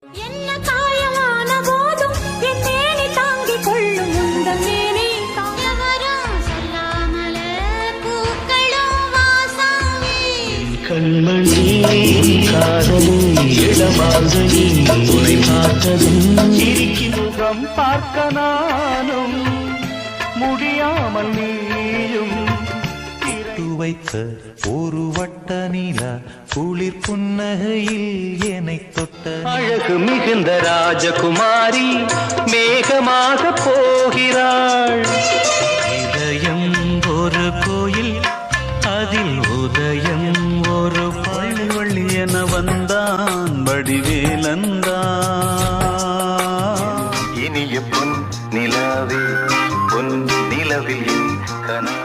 என்ன காயமான போதும் என் மேனி தாங்கிக் கொள்ளும் உந்தன் மேனி தாயவரும் சொல்லாமல பூக்களும் வாசமே கண்மணி காதலி இடமாகி உரை பார்த்ததும் முகம் பார்க்க நானும் முடியாமல் நீயும் வைத்த ஒரு வட்ட நிலா குளிர் புன்னகையில் என்னை தொட்ட அழகு மிகுந்த ராஜகுமாரி மேகமாக போகிறாள். இதயம் ஒரு கோயில் அதில் உதயம் ஒரு பள்ளி வள்ளி என வந்தான் வடிவேலந்தான் இனிய பொன் நிலவே பொன் நிலவில் கனா